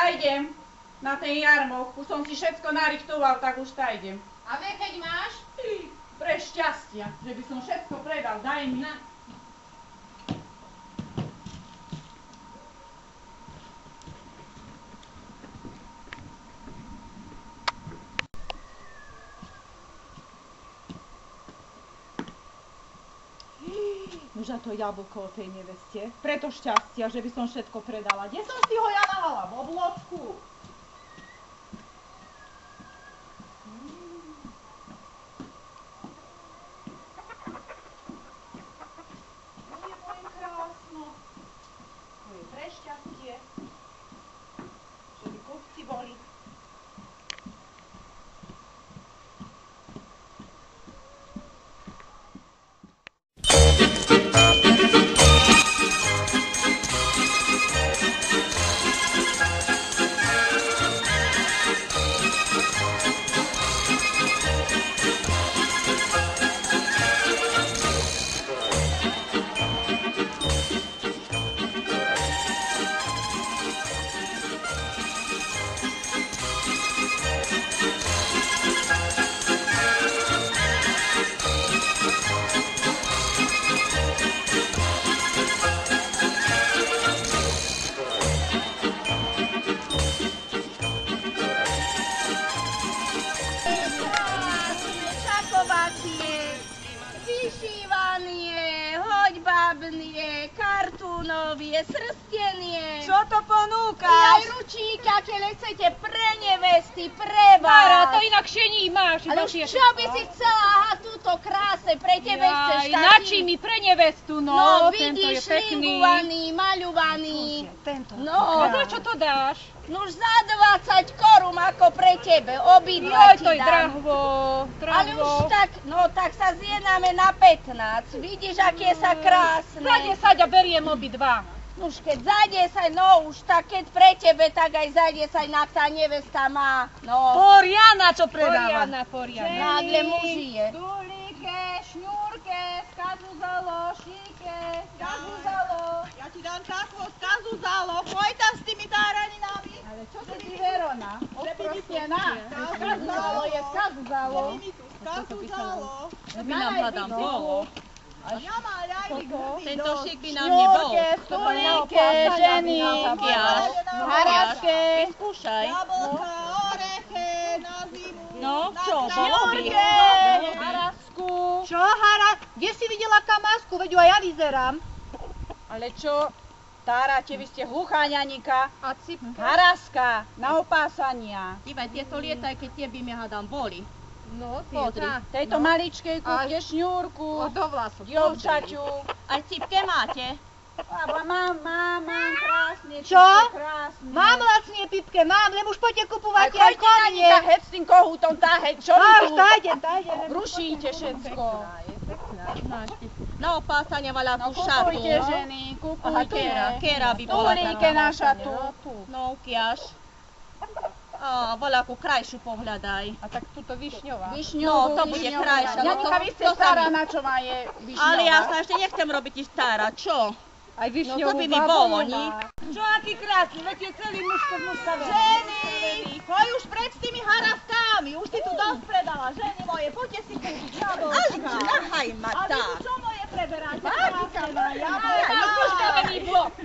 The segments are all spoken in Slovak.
tá idem na ten jarmok. Už som si všetko narichtoval, tak už tá idem. A vie, keď máš? Pre šťastia, že by som všetko predal. Daj mi. Nože to jablko o tej neveste. Preto šťastia, že by som všetko predala. Kde som si ho ja nahala? V oblocku. Moje krásno. To je pre šťastie, že by kupci boli. Kartúnovie, srstenie. Čo to ponúkaš? Aj ručíky, aké chcete pre nevesty, pre vás. Tára, to inakšie máš. Ale už čo by si chcela? Aha, túto kráse, pre tebe chceš taký. Načí mi pre nevestu, no. No, tento vidíš, je pekný. šlingovaný, maľovaný. Tento. No, A čo to dáš? no už za 20 korún ako pre tebe, obidva ti to je dám. drahvo. Ale už tak, no tak sa zjednáme na 15. Vidíš, aké sa krásne. Za 10 a beriem obidva. Už keď za 10, no už tak keď pre tebe, tak aj za 10 na tá nevesta má. No, Poriana, čo predáva. Poriana. nádle muži je. Dulíke, šňúrke, skazuzalo, šíke, skazuzalo. Ja ti dám takvo skazuzalo, poj tam s tými táraninami. Ale čo to ty, Verona? Oprostená. Skazuzalo je skazuzalo. Že mi tu skazuzalo. By nám hľadám bolo. Ja má ľajvy grby Tento šik by nám nebol. Šňúrke, stulíke, ženy. Kiaš. Haračke. Skúšaj. Jablka, oreche na zimu. No, na čo, kraj. bolo by. Harasku. Čo, Hara? Kde si videla kamásku? Veď ju aj ja vyzerám. Ale čo? Táráte, vy ste hluchá ňanika. A cipka. Haraska, na opásania. Dívaj, tieto lietaj, keď tie by mi hádam boli. No, Pozri, tejto maličkej kúpte šňúrku, do vlasov. dievčaťu. Aj cipke máte? Mám krásne, Čo? krásne. Mám lacnie pipke, mám, len už poďte kupovať aj Choďte konie. Ňanika, hec s tým kohútom táheť, čo vy Už tu tájdem. rušíte všetko. Na opásania vaľa No tú šatu. kupujte ženy, Aha, kupujte. kera by bola Stulíke na šatu. No, kiaš. A voľakú krajšiu pohľadaj. A tak túto višňová. No, to bude krajšia. No, Ňanika, vy ste to sa stará, mi- na čo má je višňová. Ale ja sa ešte nechcem robiť stará, čo? Aj No to by mi bolo, ni? Čo, aký krásny, veď je celý mužka Ženy! Choď už preč s tými haraskami, už si tu dosť predala, ženy moje, poďte si kúpiť jablčka. Alička, nahaj ma Ale tak. tu čo moje preberáte?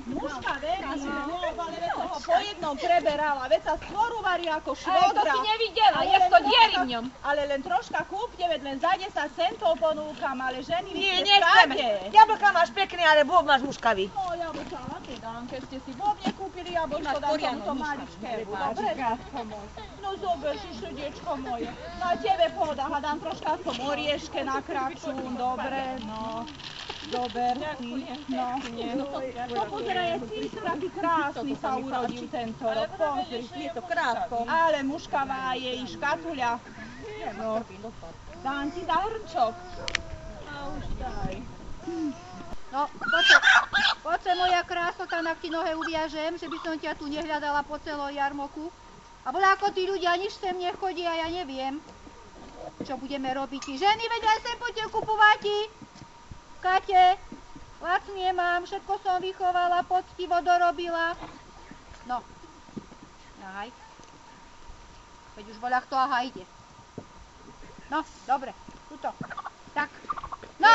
Mužka Krásne blok, ale veď toho po jednom preberala, veď sa skôr uvarí ako švodra. nevidela, Ale je len to diery v ňom. Ale len troška kúpte, veď len za 10 centov ponúkam, ale ženy vy Nie, ste nechceme. skade. Jablka máš pekné, ale bôb máš muškavý. No, jablka vám nedám, keď ste si vôb nekúpili jablčko, dám tomuto maličkému, dobre? No zober si, srdiečko moje. Na tebe podám a dám troška v tom orieške na kračún, dobre, no. Dober si, no. To pozeraj, je císur, aký krásny sa urodil tento rok, pozri. Je to krátko. Ale muškavá je i škatuľa. No. Dám ti zahrnčok. A už daj. No, poď sa moja krásota, na ti nohe uviažem, že by som ťa tu nehľadala po celom jarmoku. A bola ako tí ľudia, nič sem nechodia, ja neviem, čo budeme robiť. Ženy, veď aj sem poďte kupovať. Kate, lacnie mám, všetko som vychovala, poctivo dorobila. No, Ťahaj. Veď už voľa kto aha ide. No, dobre, tuto. Tak. No,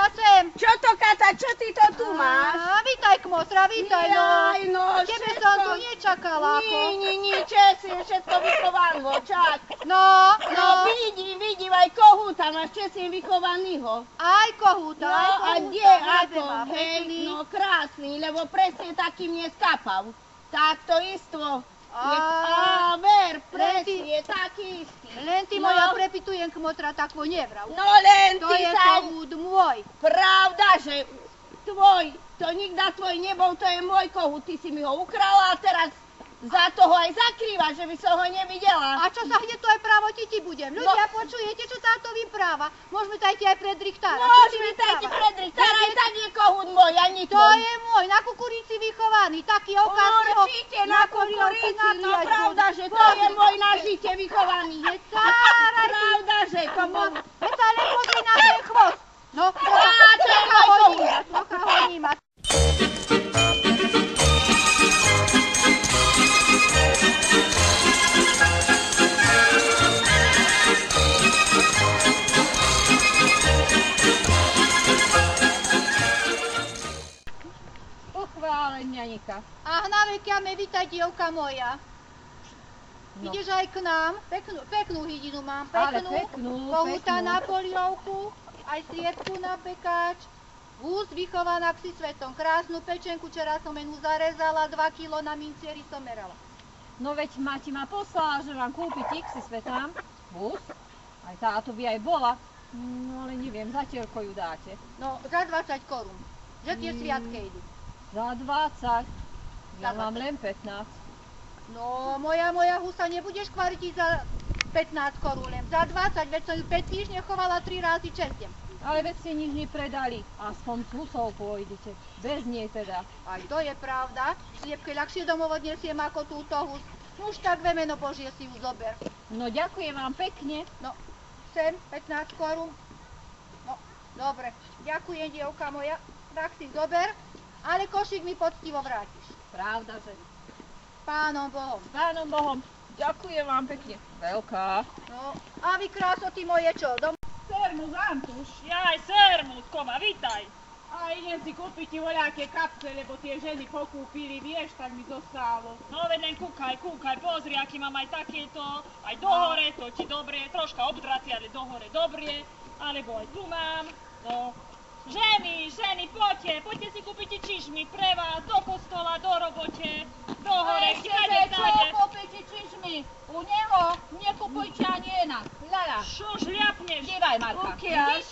sem. Čo to, Kata, čo ty to tu máš? Vítaj, Kmotra, vítaj, no. Jaj, no, Tebe som tu nečakala, ako. Nie, česi, všetko vychovanvo, čak. No. Vidím, aj kohúta máš, česi vychovanýho. Aj kohúta, No, aj a kohúta. kde, ako, má hej, pekný. no krásny, lebo presne taký mne skapal. Tak to istvo. Ver, presne, taký istý. Len ty moja prepitujem, Kmotra, takvo nevrav. No len To ty je sa... kohút môj. Pravda, že tvoj, to nikda tvoj nebol, to je môj kohút, ty si mi ho ukrala a teraz za toho aj zakrýva, že by som ho nevidela. A čo sa hneď to aj právo ti budem. Ľudia, počujete, čo táto vypráva? Môžeme tajti aj predrichtára. Môžeme tajti predrichtára, aj tak je kohút môj, ani To tvoj. je môj, na kukurici vychovaný, taký okaz. Určite na kukurici, no pravda, že to je môj na žite vychovaný. Pravda, že to bol... Veď sa len pozri na ten chvost. No, trocha honí ma. Pochváleň, Janika. Ach, na vekiame, vítaj, dievka moja. No. Ideš aj k nám? Peknú hydinu mám, Ale peknú. peknú, Kohúta peknú. na polievku, aj sliepku na pekáč. Vúz vychovaná k si svetom. Krásnu pečenku, včera som ju zarezala, 2 kilo na mincieri som merala. No veď mati ma poslala, že vám kúpiť si svetám. Bus. Aj táto by aj bola. No ale neviem, zatiaľ ju dáte. No, za 20 korún. Že tie sviatke idú. Za 20. Ja Za mám 20. len 15. No, moja husa, nebudeš kvariť za 15 korún, len za 20, veď som ju 5 týždne chovala 3 razy čestiem. Ale veď ste nič nepredali. Aspoň s husou pôjdete. Bez nej teda. Aj to je pravda. Sliepke ľahšie domov odnesiem ako túto hus. Už tak vemeno Božie si ju zober. No ďakujem vám pekne. No, sem, 15 korún. No, dobre. Ďakujem, dievka moja. Tak si zober, ale košík mi poctivo vrátiš. Pravda, že Pánom Bohom. s Pánom Bohom. Ďakujem vám pekne. Veľká. No, a vy krásoty moje čo? Sermus, Antuš. Jaj, sermus, koma, vítaj. A idem si kúpiť ti voľaké kapce, lebo tie ženy pokúpili, vieš, tak mi zostalo. No veď len kúkaj, pozri, aký mám aj takéto, aj dohore, to ti dobre, troška obdraty, ale dohore dobre, alebo aj tu mám, no. Ženy, poďte si kúpiť čižmy pre vás, do kostola, do robote, do hore, kde stáde. kúpiť čižmy? U neho nekupujte ani jedna. Lala. Šo žľapneš? Dívaj, Marka. Ukiaľ?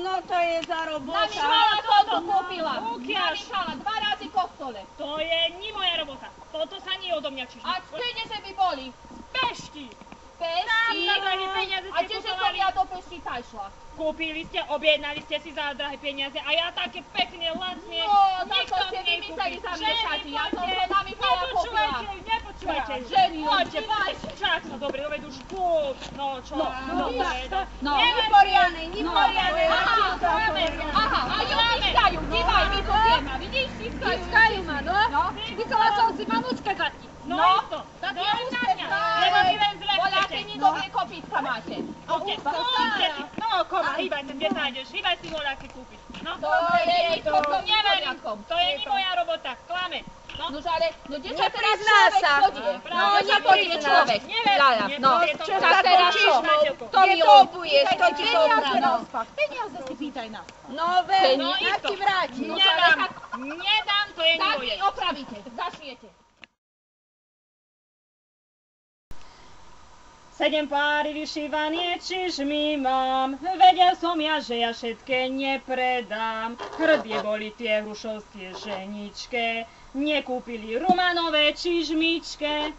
No to je za robota. Namýšala toto kúpila. Ukiaľ? Namýšala 2 razy kostole. To je ni moja robota, toto sa nie odo mňa čižmy. A z peniaze by boli. Pešti! Pešti. Na drahé peniaze A ste kde som kupovali? ja do Pešti taj šla? Kúpili ste, objednali ste si za drahé peniaze a ja také pekne, lacne, No, za nikto to ste mi vymysleli nekúpi. zamiešať, ja som Poďte, to namýšľala kúpila. Nepočúvajte, Ženy, poďte, dívaj. čak sa dobre, no veď už kúp, no čo, No, neporiadne, neporiadne. Aha, a ju tiskajú, dívaj, my tu vieme, vidíš, tiskajú ma, no. Myslela som si mamučka zatiť. No, isto, tak no ja aj už na chcem mňa, dať. lebo vy len zle Voľaké chcete. nedobré kopítka máte. Kúpte, kúpte si, no koma, hýbaj sa, kde nájdeš, hýbaj si voľaké kúpiť. No, To je nič potom neverím, poriadkom. to je ni moja robota, klame. No, No ale, no kde sa teraz Neprizná človek sa. chodie? No, No, nepodie neprizná. človek. Neverím, Lala, no. nepodie to. Tak teraz čo? To mi obuješ, to ti to obrano. Peniaze si pýtaj nás. No veď, No, ja isto. ti vrátim. Nedám, to je ni Tak moje. mi opravíte, zašijete. 7 páry vyšívanie čižmy mám, vedel som ja, že ja všetké nepredám. Hrdie boli tie hrušovské ženičke, nekúpili rumanové čižmičke.